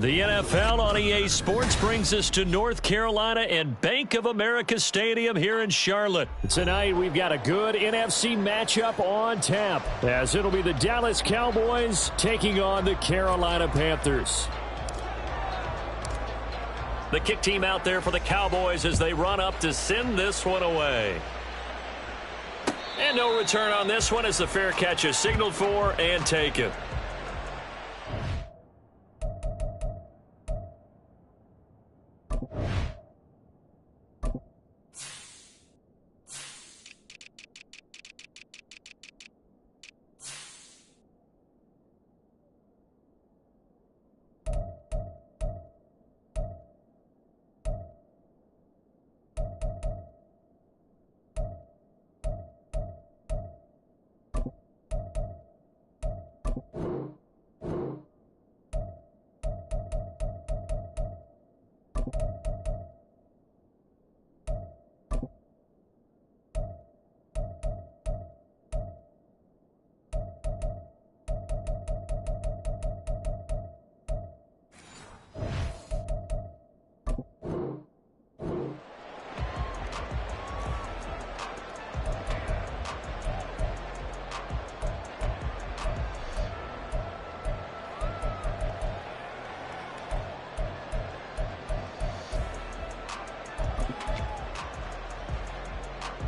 The NFL on EA Sports brings us to North Carolina and Bank of America Stadium here in Charlotte. Tonight, we've got a good NFC matchup on tap, as it'll be the Dallas Cowboys taking on the Carolina Panthers. The kick team out there for the Cowboys as they run up to send this one away. And no return on this one as the fair catch is signaled for and taken.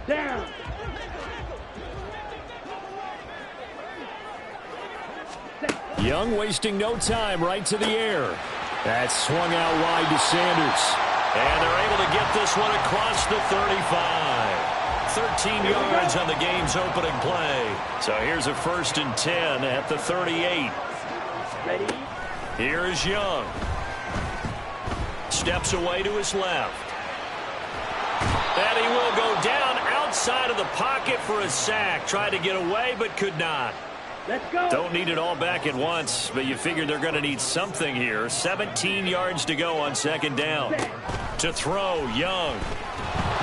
Down. Young wasting no time, right to the air. That's swung out wide to Sanders. And they're able to get this one across the 35. 13 yards on the game's opening play. So here's a 1st and 10 at the 38. Ready? Here is Young. Steps away to his left. And he will go down outside of the pocket for a sack. Tried to get away, but could not. Let's go. Don't need it all back at once, but you figure they're going to need something here. 17 yards to go on 2nd down. To throw, Young.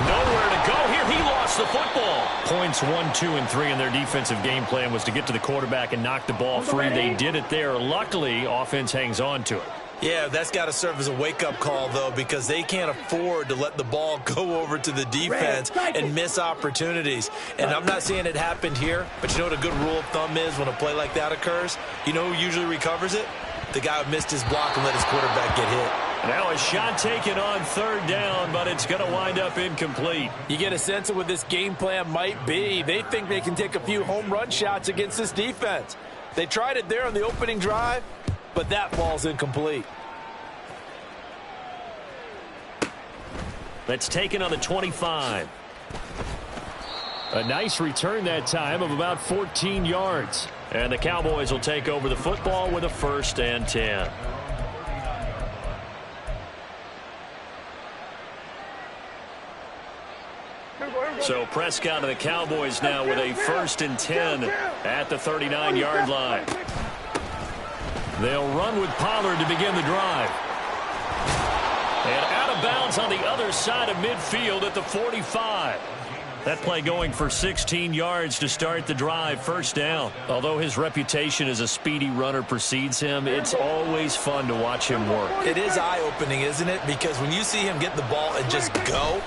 Nowhere to go here. He lost the football. Points 1, 2, and 3 in their defensive game plan was to get to the quarterback and knock the ball free. They did it there. Luckily, offense hangs on to it. Yeah, that's got to serve as a wake-up call, though, because they can't afford to let the ball go over to the defense and miss opportunities. And I'm not saying it happened here, but you know what a good rule of thumb is when a play like that occurs? You know who usually recovers it? The guy who missed his block and let his quarterback get hit. Now a shot taken on 3rd down, but it's going to wind up incomplete. You get a sense of what this game plan might be. They think they can take a few home run shots against this defense. They tried it there on the opening drive, but that ball's incomplete. That's taken on the 25. A nice return that time of about 14 yards. And the Cowboys will take over the football with a 1st and 10. So Prescott and the Cowboys now with a 1st and 10 at the 39-yard line. They'll run with Pollard to begin the drive. And out of bounds on the other side of midfield at the 45. That play going for 16 yards to start the drive, 1st down. Although his reputation as a speedy runner precedes him, it's always fun to watch him work. It is eye-opening, isn't it? Because when you see him get the ball and just go,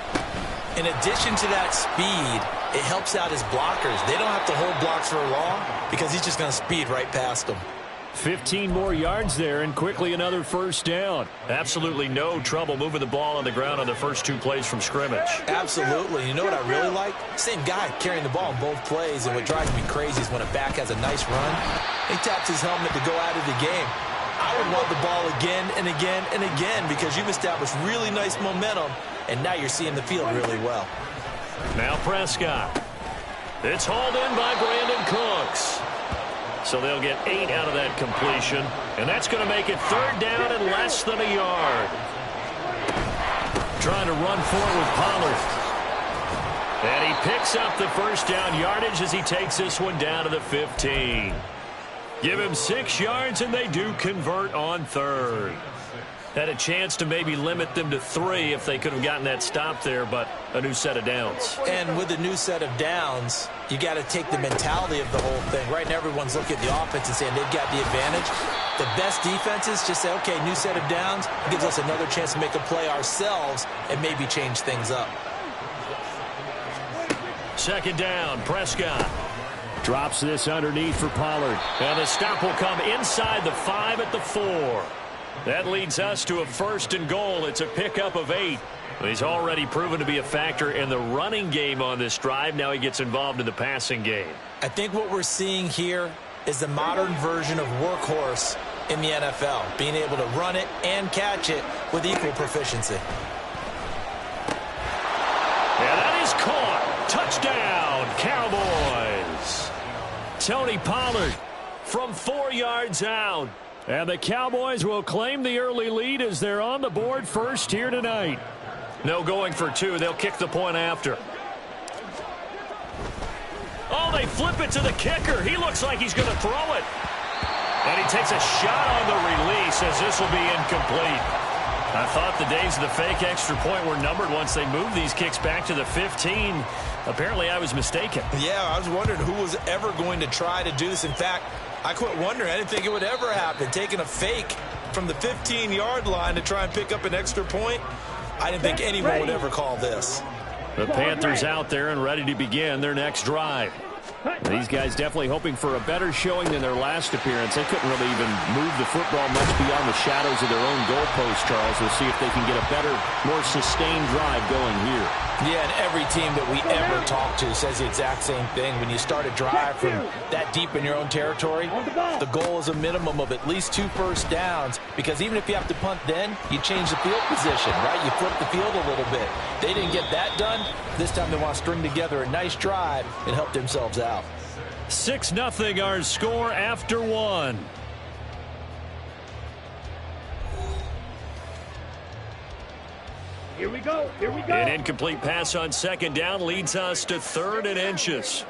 in addition to that speed, it helps out his blockers. They don't have to hold blocks for long because he's just going to speed right past them. 15 more yards there, and quickly another 1st down. Absolutely no trouble moving the ball on the ground on the first 2 plays from scrimmage. Absolutely. You know what I really like? Same guy carrying the ball in both plays, and what drives me crazy is when a back has a nice run, he taps his helmet to go out of the game. I would want the ball again and again and again because you've established really nice momentum, and now you're seeing the field really well. Now Prescott. It's hauled in by Brandon Cooks. So they'll get 8 out of that completion. And that's going to make it 3rd down and less than a yard. Trying to run for it with Pollard. And he picks up the 1st down yardage as he takes this one down to the 15. Give him 6 yards, and they do convert on third. Had a chance to maybe limit them to 3 if they could have gotten that stop there, but a new set of downs. And with a new set of downs, you got to take the mentality of the whole thing. Right now, everyone's looking at the offense and saying they've got the advantage. The best defenses just say, okay, new set of downs, gives us another chance to make a play ourselves and maybe change things up. Second down, Prescott. Drops this underneath for Pollard. And the stop will come inside the 5 at the 4. That leads us to a 1st and goal. It's a pickup of 8. He's already proven to be a factor in the running game on this drive. Now he gets involved in the passing game. I think what we're seeing here is the modern version of workhorse in the NFL, being able to run it and catch it with equal proficiency. And that is caught. Touchdown, Cowboys. Tony Pollard from 4 yards out. And the Cowboys will claim the early lead as they're on the board first here tonight. No going for 2. They'll kick the point after. Oh, they flip it to the kicker. He looks like he's going to throw it. And he takes a shot on the release as this will be incomplete. I thought the days of the fake extra point were numbered once they moved these kicks back to the 15. Apparently, I was mistaken. Yeah, I was wondering who was ever going to try to do this. In fact, I quit wondering. I didn't think it would ever happen. Taking a fake from the 15-yard line to try and pick up an extra point, I didn't think anyone would ever call this. The Panthers out there and ready to begin their next drive. These guys definitely hoping for a better showing than their last appearance. They couldn't really even move the football much beyond the shadows of their own goalpost, Charles. We'll see if they can get a better, more sustained drive going here. Yeah, and every team that we ever talk to says the exact same thing. When you start a drive from that deep in your own territory, the goal is a minimum of at least 2 first downs, because even if you have to punt then, you change the field position, right? You flip the field a little bit. They didn't get that done. This time they want to string together a nice drive and help themselves out. 6-0 our score after 1. Here we go. Here we go. An incomplete pass on 2nd down leads us to 3rd and inches.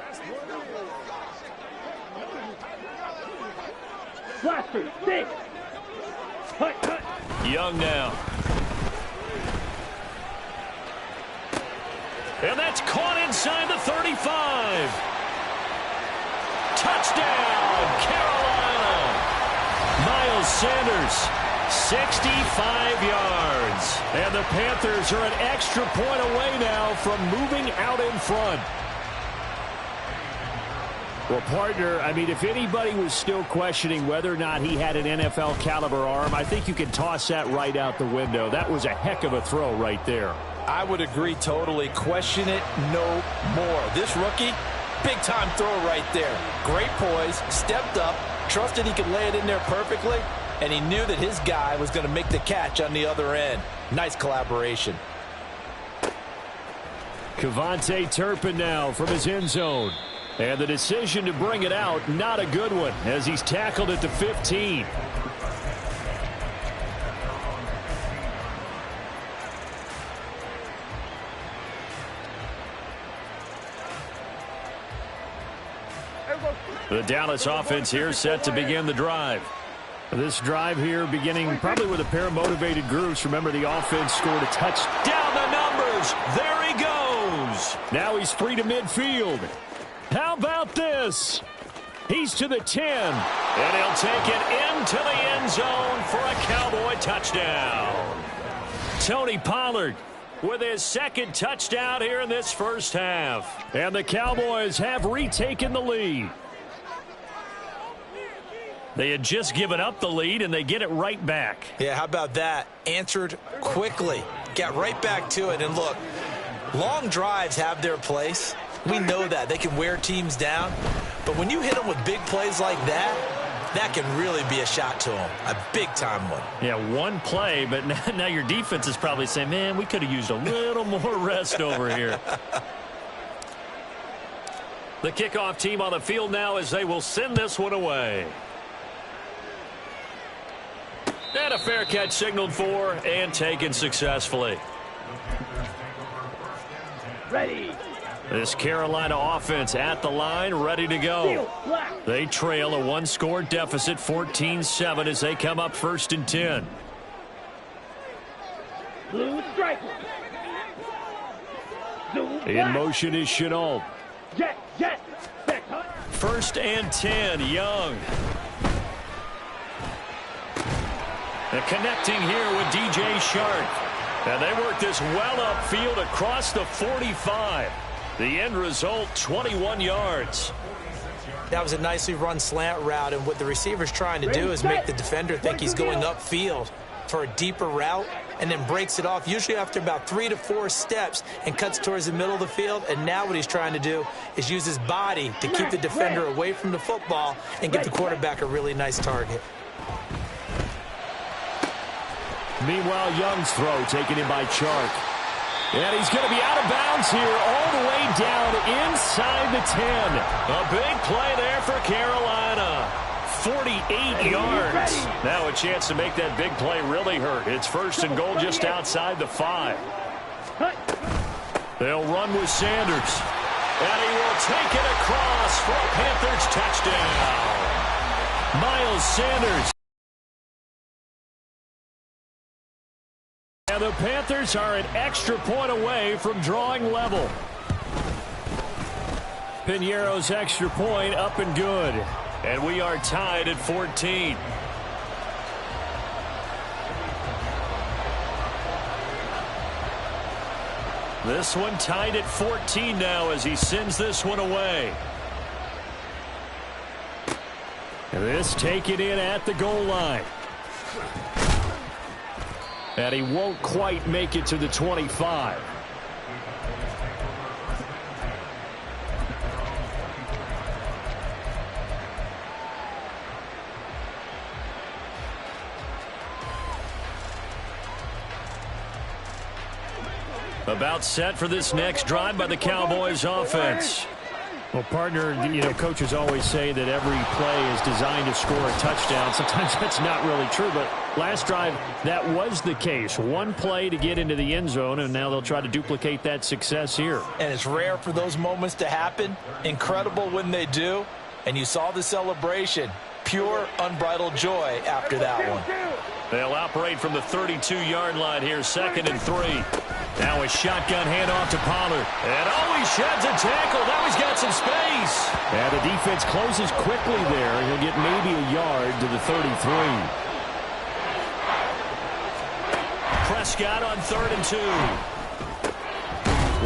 Blaster, 6. Cut. Young now. And that's caught inside the 35. Touchdown, Carolina. Miles Sanders, 65 yards. And the Panthers are an extra point away now from moving out in front. Well, partner, I mean, if anybody was still questioning whether or not he had an NFL caliber arm, I think you can toss that right out the window. That was a heck of a throw right there. I would agree totally. Question it no more. This rookie, big-time throw right there. Great poise, stepped up, trusted he could lay it in there perfectly, and he knew that his guy was going to make the catch on the other end. Nice collaboration. Kevontae Turpin now from his end zone. And the decision to bring it out, not a good one, as he's tackled at the 15. The Dallas offense here set to begin the drive. This drive here beginning probably with a pair of motivated groups. Remember, the offense scored a touchdown. Down the numbers. There he goes. Now he's free to midfield. How about this? He's to the 10. And he'll take it into the end zone for a Cowboy touchdown. Tony Pollard with his 2nd touchdown here in this first half. And the Cowboys have retaken the lead. They had just given up the lead, and they get it right back. Yeah, how about that? Answered quickly. Got right back to it. And look, long drives have their place. We know that. They can wear teams down. But when you hit them with big plays like that, that can really be a shot to them. A big-time one. Yeah, one play, but now your defense is probably saying, man, we could have used a little more rest over here. The kickoff team on the field now as they will send this one away. And a fair catch signaled for and taken successfully. Ready. This Carolina offense at the line, ready to go. They trail a one-score deficit, 14-7, as they come up 1st and 10. Blue striker. In motion is Chenault. Jet. 1st and 10, Young. And connecting here with DJ Shark. And they work this well upfield across the 45. The end result, 21 yards. That was a nicely run slant route, and what the receiver's trying to do is make the defender think he's going upfield for a deeper route, and then breaks it off, usually after about 3 to 4 steps, and cuts towards the middle of the field. And now what he's trying to do is use his body to keep the defender away from the football and give the quarterback a really nice target. Meanwhile, Young's throw taken in by Chark. And he's going to be out of bounds here all the way down inside the 10. A big play there for Carolina. 48 yards. Now a chance to make that big play really hurt. It's 1st and goal just outside the 5. They'll run with Sanders. And he will take it across for a Panthers touchdown. Miles Sanders. And the Panthers are an extra point away from drawing level. Piñeiro's extra point up and good. And we are tied at 14. This one tied at 14 now as he sends this one away. And this taken in at the goal line. And he won't quite make it to the 25. About set for this next drive by the Cowboys offense. Well, partner, coaches always say that every play is designed to score a touchdown. Sometimes that's not really true, but last drive, that was the case. One play to get into the end zone, and now they'll try to duplicate that success here. And it's rare for those moments to happen. Incredible when they do. And you saw the celebration. Pure, unbridled joy after that one. They'll operate from the 32-yard line here, 2nd and 3. Now a shotgun handoff to Pollard. And he sheds a tackle. Now he's got some space. And the defense closes quickly there. He'll get maybe a yard to the 33. Prescott on 3rd and 2.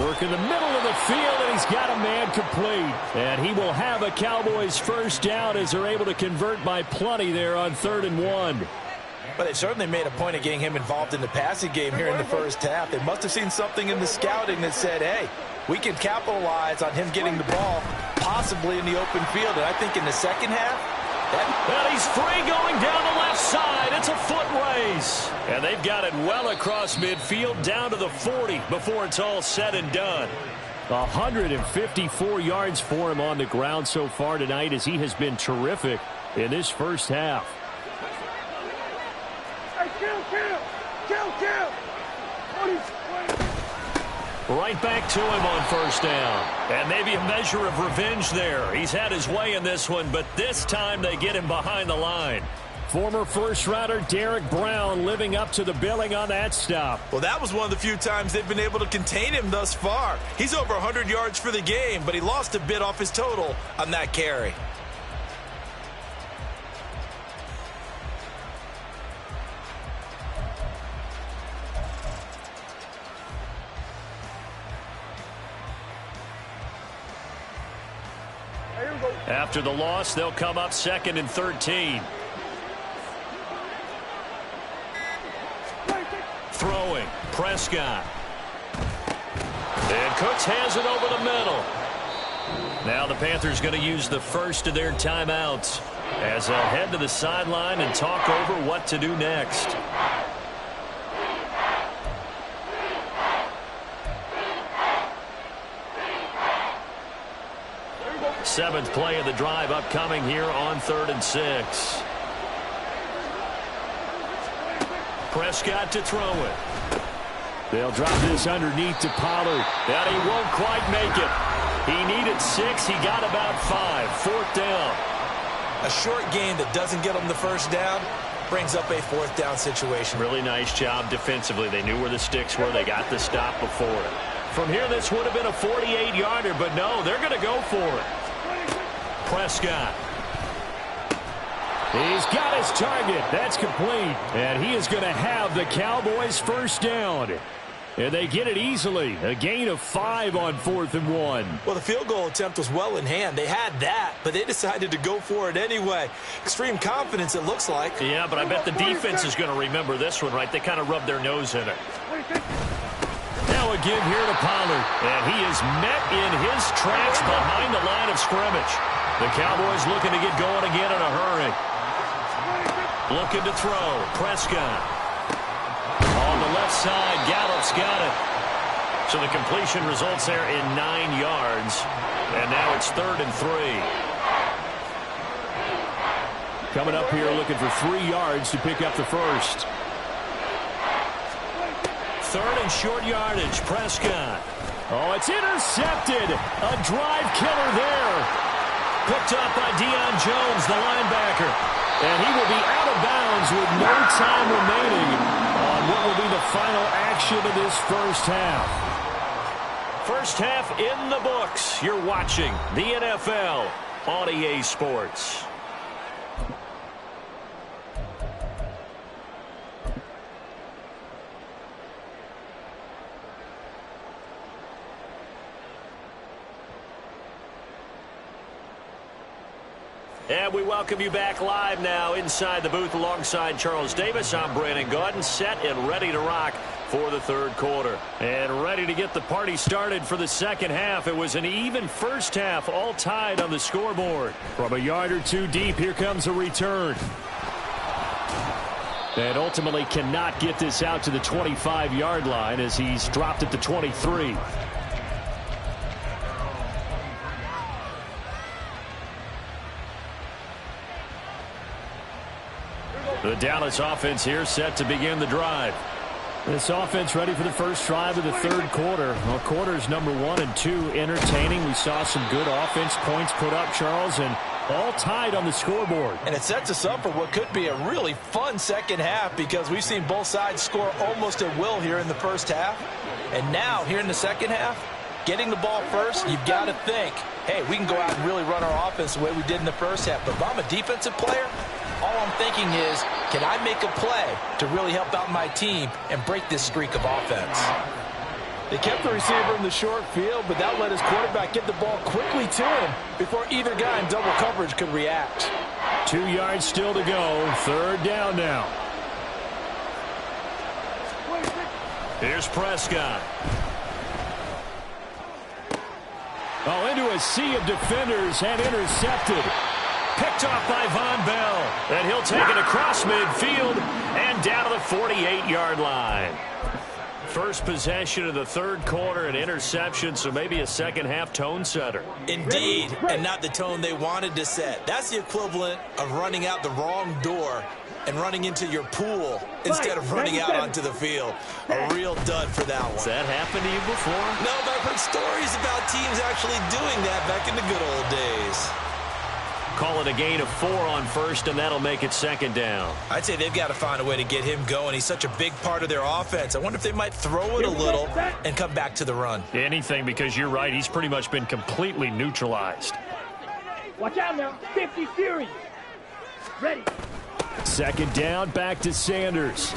Work in the middle of the field, and he's got a man complete. And he will have a Cowboys first down as they're able to convert by plenty there on 3rd and 1. But they certainly made a point of getting him involved in the passing game here in the first half. They must have seen something in the scouting that said, hey, we can capitalize on him getting the ball possibly in the open field. And I think in the second half, and he's free going down the left side. It's a foot race. And they've got it well across midfield down to the 40 before it's all said and done. 154 yards for him on the ground so far tonight as he has been terrific in this first half. Right back to him on first down. And maybe a measure of revenge there. He's had his way in this one, but this time they get him behind the line. Former first-rounder Derek Brown living up to the billing on that stop. Well, that was one of the few times they've been able to contain him thus far. He's over 100 yards for the game, but he lost a bit off his total on that carry. After the loss, they'll come up 2nd and 13. Throwing, Prescott. And Cooks has it over the middle. Now the Panthers going to use the first of their timeouts as they'll head to the sideline and talk over what to do next. Seventh play of the drive upcoming here on 3rd and 6. Prescott to throw it. They'll drop this underneath to Pollard. And he won't quite make it. He needed 6. He got about 5. 4th down. A short game that doesn't get them the first down brings up a 4th down situation. Really nice job defensively. They knew where the sticks were. They got the stop before it. From here, this would have been a 48-yarder, but no, they're going to go for it. Prescott. He's got his target. That's complete. And he is going to have the Cowboys' first down. And they get it easily. A gain of 5 on 4th and 1. Well, the field goal attempt was well in hand. They had that, but they decided to go for it anyway. Extreme confidence, it looks like. Yeah, but I bet the defense is going to remember this one, right? They kind of rubbed their nose in it. Now again here to Pollard. And he is met in his tracks behind the line of scrimmage. The Cowboys looking to get going again in a hurry. Looking to throw. Prescott. On the left side, Gallup's got it. So the completion results there in 9 yards. And now it's 3rd and 3. Coming up here looking for 3 yards to pick up the first. 3rd and short yardage. Prescott. Oh, it's intercepted. A drive killer there. Picked up by Deion Jones, the linebacker. And he will be out of bounds with no time remaining on what will be the final action of this first half. First half in the books. You're watching the NFL on EA Sports. And we welcome you back live now inside the booth alongside Charles Davis. I'm Brandon Gaudin, set and ready to rock for the 3rd quarter. And ready to get the party started for the second half. It was an even first half, all tied on the scoreboard. From a yard or 2 deep, here comes a return. And ultimately cannot get this out to the 25-yard line as he's dropped at the 23. The Dallas offense here set to begin the drive. This offense ready for the first drive of the 3rd quarter. Well, quarters number 1 and 2 entertaining. We saw some good offense points put up, Charles, and all tied on the scoreboard. And it sets us up for what could be a really fun second half because we've seen both sides score almost at will here in the first half. And now, here in the second half, getting the ball first, you've got to think, hey, we can go out and really run our offense the way we did in the first half. But if I'm a defensive player, all I'm thinking is, can I make a play to really help out my team and break this streak of offense? They kept the receiver in the short field, but that let his quarterback get the ball quickly to him before either guy in double coverage could react. 2 yards still to go. 3rd down now. Here's Prescott. Oh, into a sea of defenders and intercepted. Picked off by Von Bell. And he'll take it across midfield and down to the 48-yard line. First possession of the 3rd quarter, an interception, so maybe a second-half tone setter. Indeed, and not the tone they wanted to set. That's the equivalent of running out the wrong door and running into your pool instead of running out onto the field. A real dud for that one. Has that happened to you before? No, but I've heard stories about teams actually doing that back in the good old days. Call it a gain of 4 on first, and that'll make it 2nd down. I'd say they've got to find a way to get him going. He's such a big part of their offense. I wonder if they might throw it a little and come back to the run. Anything, because you're right. He's pretty much been completely neutralized. Watch out now. 50 Fury. Ready. 2nd down, back to Sanders.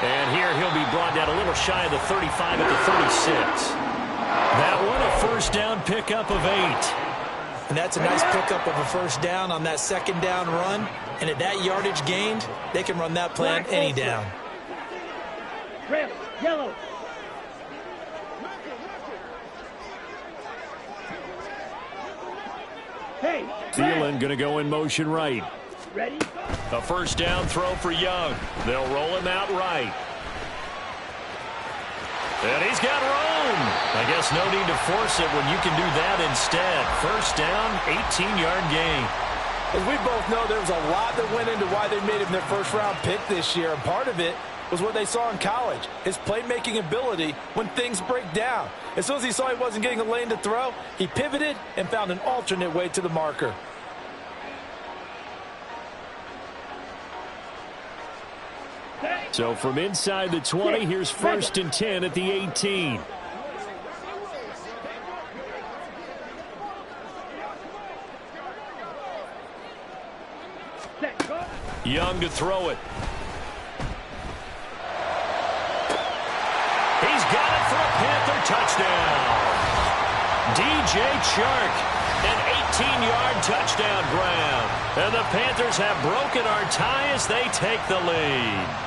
And here he'll be brought down a little shy of the 35 at the 36. That one, a first down pickup of 8. And that's a nice pickup of a first down on that 2nd down run. And at that yardage gained, they can run that plan any down. Red, yellow. Hey. Thielen going to go in motion right. Ready? A first down throw for Young. They'll roll him out right. And he's got room. I guess no need to force it when you can do that instead. First down, 18-yard gain. As we both know, there was a lot that went into why they made him their first-round pick this year. And part of it was what they saw in college, his playmaking ability when things break down. As soon as he saw he wasn't getting a lane to throw, he pivoted and found an alternate way to the marker. So from inside the 20, here's 1st and 10 at the 18. Young to throw it. He's got it for a Panther touchdown. DJ Chark, an 18-yard touchdown grab. And the Panthers have broken our tie as they take the lead.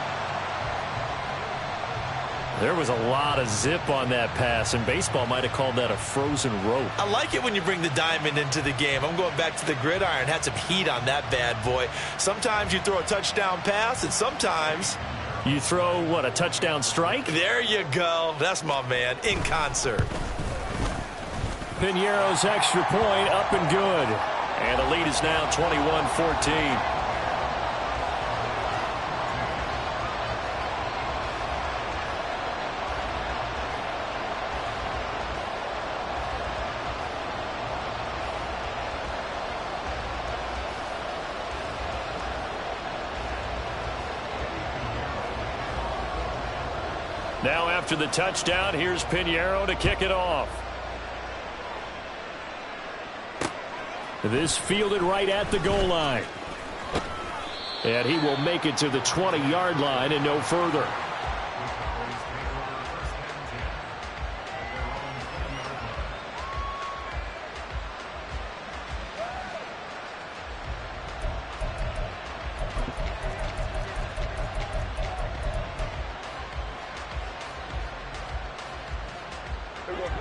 There was a lot of zip on that pass, and baseball might have called that a frozen rope. I like it when you bring the diamond into the game. I'm going back to the gridiron. Had some heat on that bad boy. Sometimes you throw a touchdown pass, and sometimes you throw, what, a touchdown strike? There you go. That's my man, in concert. Piñeiro's extra point up and good. And the lead is now 21-14. Now after the touchdown, here's Piñeiro to kick it off. This fielded right at the goal line. And he will make it to the 20-yard line and no further.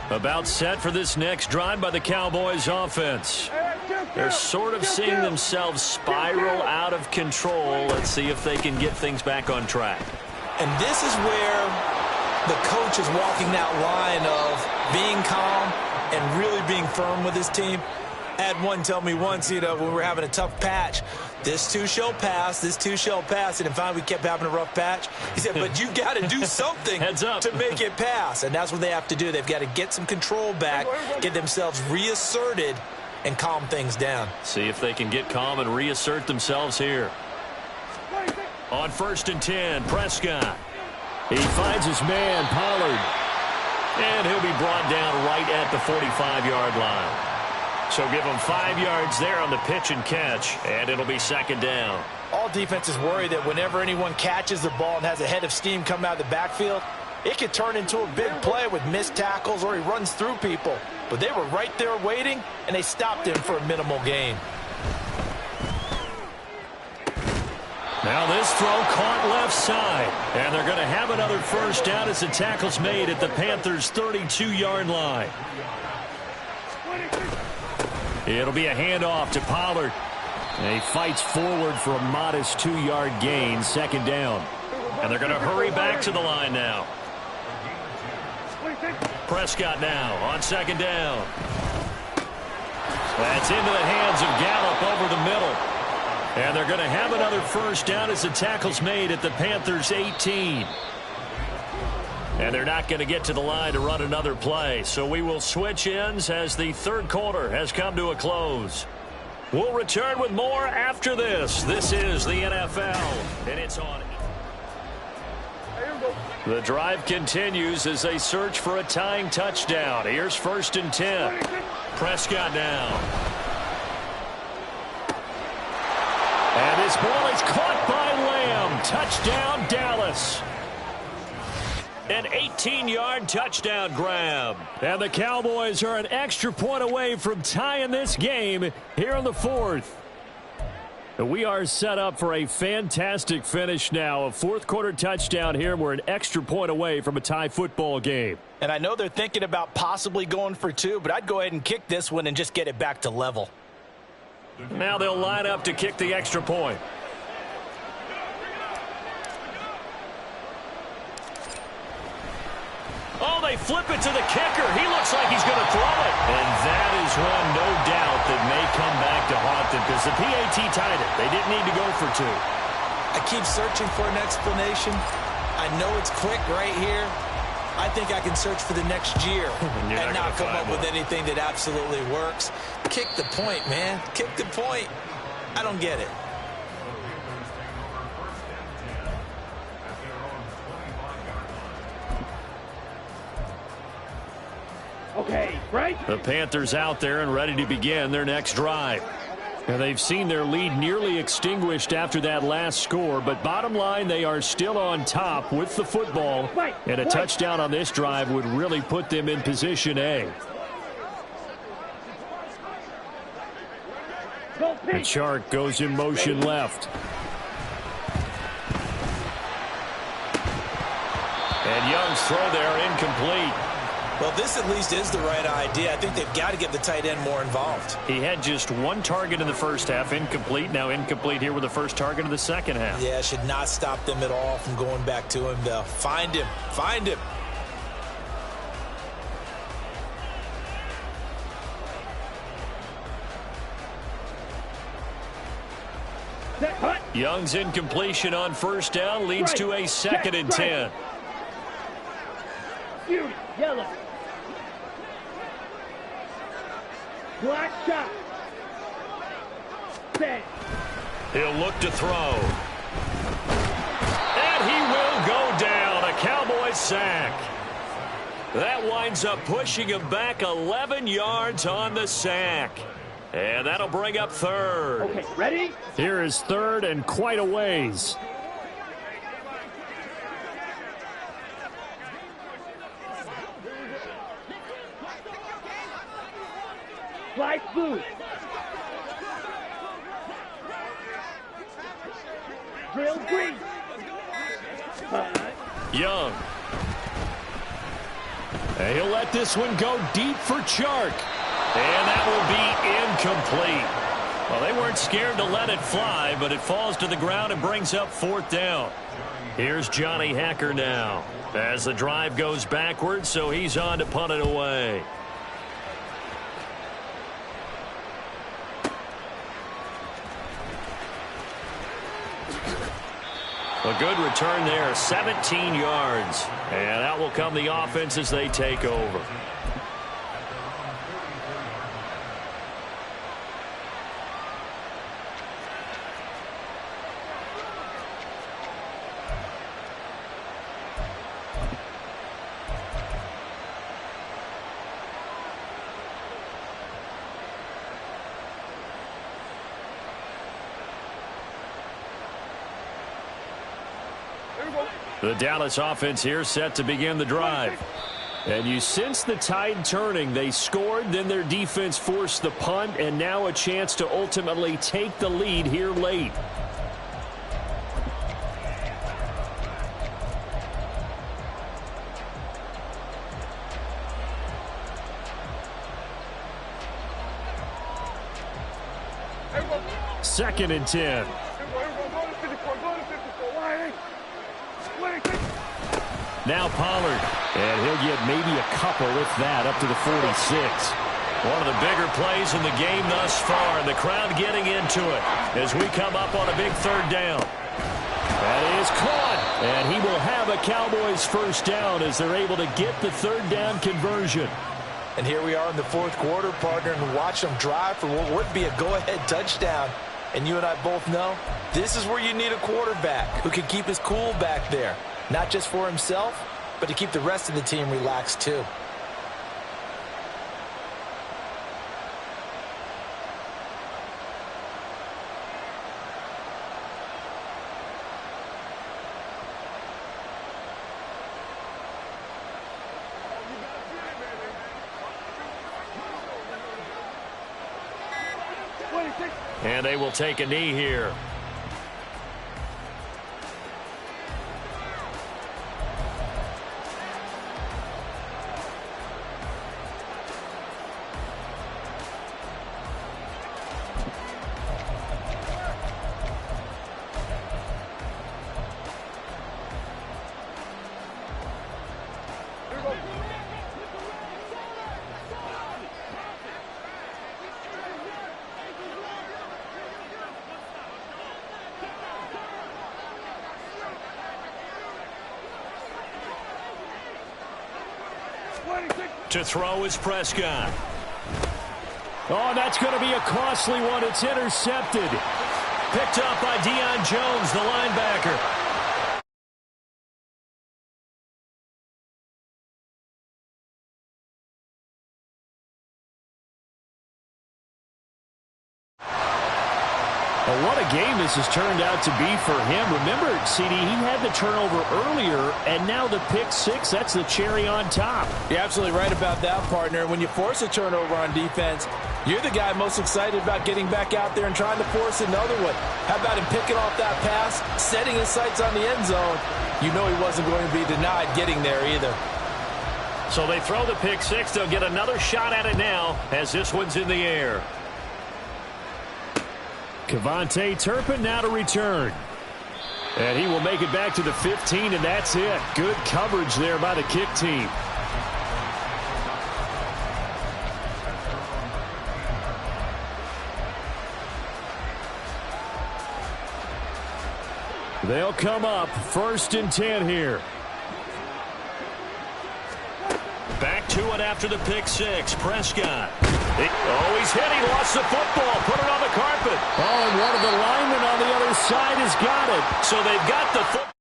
About set for this next drive by the Cowboys offense. They're sort of seeing themselves spiral out of control. Let's see if they can get things back on track. And this is where the coach is walking that line of being calm and really being firm with his team. I had one tell me once, when we were having a tough patch, this too shall pass, this too shall pass. And finally we kept having a rough patch. He said, but you got to do something to make it pass. And that's what they have to do. They've got to get some control back, get themselves reasserted, and calm things down. See if they can get calm and reassert themselves here. On 1st and 10, Prescott. He finds his man, Pollard. And he'll be brought down right at the 45-yard line. So give him 5 yards there on the pitch and catch, and it'll be 2nd down. All defenses worry that whenever anyone catches the ball and has a head of steam come out of the backfield, it could turn into a big play with missed tackles or he runs through people. But they were right there waiting, and they stopped him for a minimal gain. Now this throw caught left side. And they're going to have another 1st down as the tackle's made at the Panthers' 32-yard line. It'll be a handoff to Pollard. And he fights forward for a modest 2-yard gain, 2nd down. And they're going to hurry back to the line now. Prescott now on 2nd down. That's into the hands of Gallup over the middle. And they're going to have another 1st down as the tackle's made at the Panthers' 18. And they're not going to get to the line to run another play. So we will switch ends as the 3rd quarter has come to a close. We'll return with more after this. This is the NFL, and it's on. The drive continues as they search for a tying touchdown. Here's 1st and 10. Prescott now. And this ball is caught by Lamb. Touchdown, Dallas. An 18-yard touchdown grab. And the Cowboys are an extra point away from tying this game here in the 4th. We are set up for a fantastic finish now. A 4th quarter touchdown here. We're an extra point away from a tie football game. And I know they're thinking about possibly going for 2, but I'd go ahead and kick this one and just get it back to level. Now they'll line up to kick the extra point. Oh, they flip it to the kicker. He looks like he's going to throw it. And that is one, no doubt, that may come back to haunt them because the PAT tied it. They didn't need to go for 2. I keep searching for an explanation. I know it's quick right here. I think I can search for the next year and not come up with anything that absolutely works. Kick the point, man. Kick the point. I don't get it. Okay, right? The Panthers out there and ready to begin their next drive. Now, they've seen their lead nearly extinguished after that last score, but bottom line, they are still on top with the football, and a touchdown on this drive would really put them in position A. And Chark goes in motion left. And Young's throw there incomplete. Well, this at least is the right idea. I think they've got to get the tight end more involved. He had just one target in the first half, incomplete. Now incomplete here with the first target of the second half. Yeah, should not stop them at all from going back to him, though. Find him. Find him. Young's incompletion on first down leads to a 2nd and 10. Fury, yellow. Black shot. Bang. He'll look to throw. And he will go down. A Cowboys sack. That winds up pushing him back 11 yards on the sack. And that'll bring up 3rd. Okay, ready? Here is 3rd and quite a ways. Fly blue. Drill green. Young. And he'll let this one go deep for Chark. And that will be incomplete. Well, they weren't scared to let it fly, but it falls to the ground and brings up 4th down. Here's Johnny Hacker now as the drive goes backwards, so he's on to punt it away. A good return there, 17 yards. And out will come the offense as they take over. The Dallas offense here set to begin the drive. And you sense the tide turning. They scored, then their defense forced the punt, and now a chance to ultimately take the lead here late. Second and 10. Now Pollard, and he'll get maybe a couple, if that, up to the 46. One of the bigger plays in the game thus far, and the crowd getting into it as we come up on a big 3rd down. That is caught, and he will have a Cowboys first down as they're able to get the 3rd down conversion. And here we are in the 4th quarter, partner, and watch them drive for what would be a go-ahead touchdown. And you and I both know this is where you need a quarterback who can keep his cool back there. Not just for himself, but to keep the rest of the team relaxed too. And they will take a knee here. To throw is Prescott. Oh, that's going to be a costly one. It's intercepted. Picked up by Deion Jones, the linebacker. Well, what a game this has turned out to be for him. Remember, CD, he had the turnover earlier, and now the pick six, that's the cherry on top. You're absolutely right about that, partner. When you force a turnover on defense, you're the guy most excited about getting back out there and trying to force another one. How about him picking off that pass, setting his sights on the end zone? You know he wasn't going to be denied getting there either. So they throw the pick six. They'll get another shot at it now as this one's in the air. Kevontae Turpin now to return. And he will make it back to the 15, and that's it. Good coverage there by the kick team. They'll come up 1st and 10 here. Back to it after the pick six. Prescott. He's hit. He lost the football. Put it on the carpet. Oh, and one of the linemen on the other side has got it. So they've got the football.